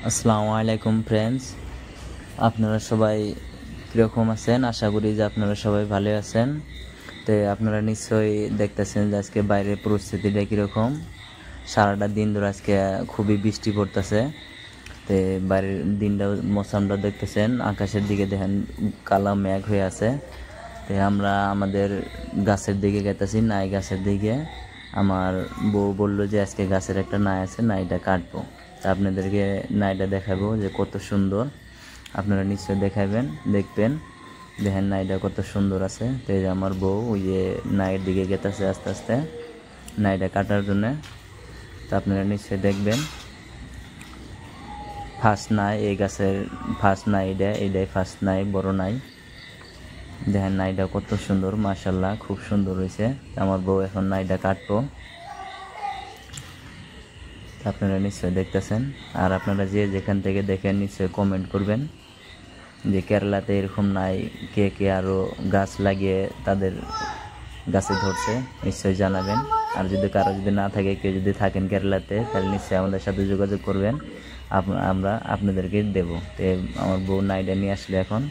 আসসালামু আলাইকুম ফ্রেন্ডস, আপনারা সবাই কীরকম আছেন? আশা করি যে আপনারা সবাই ভালো আছেন। তো আপনারা নিশ্চয়ই দেখতেছেন যে আজকে বাইরের পরিস্থিতিটা কীরকম। সারাটা দিন ধরে আজকে খুবই বৃষ্টি পড়তেছে। তো বাইরের দিনটা মৌসুমটা দেখতেছেন, আকাশের দিকে দেখেন কালো মেঘ হয়ে আছে। তো আমরা আমাদের গাছের দিকে গেতেছি, নাই গাছের দিকে। আমার বউ বললো যে আজকে গাছের একটা নাই আছে, নাইটা কাটবো। তা আপনাদেরকে নাইটা দেখাবো যে কত সুন্দর। আপনারা নিশ্চয়ই দেখবেন। দেখেন নাইটা কত সুন্দর আছে। তো এই যে আমার বউ ওই যে নাইয়ের দিকে গেতেছে আস্তে আস্তে নাইটা কাটার জন্য। তা আপনারা নিশ্চয়ই দেখবেন। ফার্স্ট নাই এই গাছের, ফার্স্ট নাই এইটাই ফার্স্ট নাই, বড় নাই। দেখেন নাইটা কত সুন্দর, মাশাআল্লাহ খুব সুন্দর হয়েছে। আমার বউ এখন নাইটা কাটবো। আপনারা নিশ্চয়ই দেখতেছেন। আর আপনারা যে যেখান থেকে দেখেন নিশ্চয়ই কমেন্ট করবেন যে কেরালাতে এরকম নাই, কে কে আরও গাছ লাগিয়ে তাদের গাছে ধরছে নিশ্চয়ই জানাবেন। আর যদি কারো যদি না থাকে, কেউ যদি থাকেন কেরালাতে, তাহলে নিশ্চয়ই আমাদের সাথে যোগাযোগ করবেন, আমরা আপনাদেরকে দেব। তো আমার বউ নাইটা নিয়ে আসলে এখন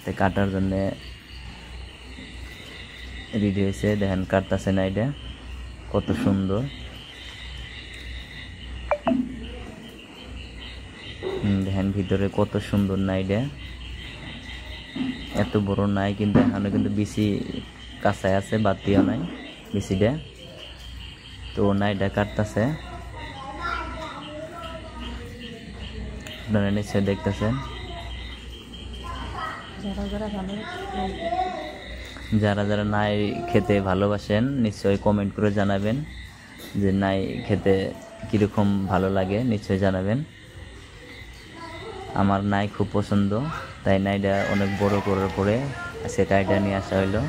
তো কাটার জন্যে রেডি হয়েছে। দেখেন কাটতেছে নাইটা কত সুন্দর। দেখেন ভিতরে কত সুন্দর নাইটা, এত বড় নাই কিন্তু এখনো কিন্তু বিচি কাঁচায় আছে, বাতিও নাই বিচিটা। তো নাইটা কাটতেছে, আপনারা নিশ্চয় দেখতেছেন। যারা যারা নাই খেতে ভালোবাসেন নিশ্চয়ই কমেন্ট করে জানাবেন যে নাই খেতে কীরকম ভালো লাগে, নিশ্চয়ই জানাবেন। আমার নাই খুব পছন্দ, তাই নাইটা অনেক বড় করার পরে আজকে কাইটা নিয়ে আসা হইলো।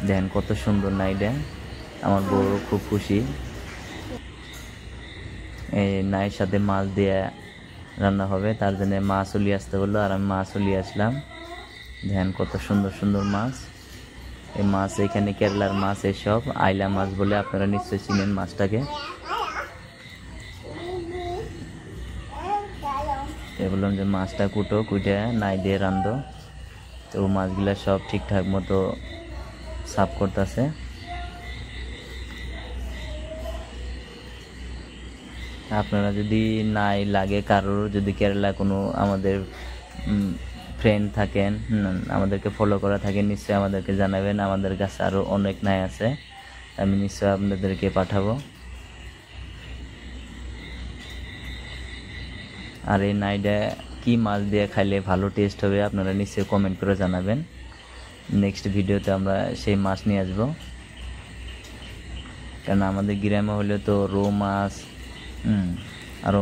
দেখেন কত সুন্দর নাইটা, আমার বউ খুব খুশি। এই নাইয়ের সাথে মাছ দিয়ে রান্না হবে, তার জন্য মাছও নিয়ে আসতে বললো, আর আমি মাছও নিয়ে আসলাম। দেখেন কত সুন্দর সুন্দর মাছ। এই মাছ এখানে কেরালার মাছ, এসব আইলা মাছ বলে, আপনারা নিশ্চয়ই চিনেন মাছটাকে। বললাম যে মাছটা কুটে নাই দিয়ে রান্ধো। তো মাছগুলা সব ঠিকঠাক মতো সাফ করতেছে। আপনারা যদি নাই লাগে কারোর, যদি কেরালা কোনো আমাদের ফ্রেন্ড থাকেন, আমাদেরকে ফলো করা থাকেন, নিশ্চয়ই আমাদেরকে জানাবেন। আমাদের কাছে আরও অনেক নাই আছে, আমি নিশ্চয়ই আপনাদেরকে পাঠাবো। আর এই নাইটা কি মাছ দিয়ে খাইলে ভালো টেস্ট হবে, আপনারা নিশ্চয়ই কমেন্ট করে জানাবেন। নেক্সট ভিডিওতে আমরা সেই মাছ নিয়ে আসবো। কারণ আমাদের গ্রামে হলে তো রৌ মাছ আরও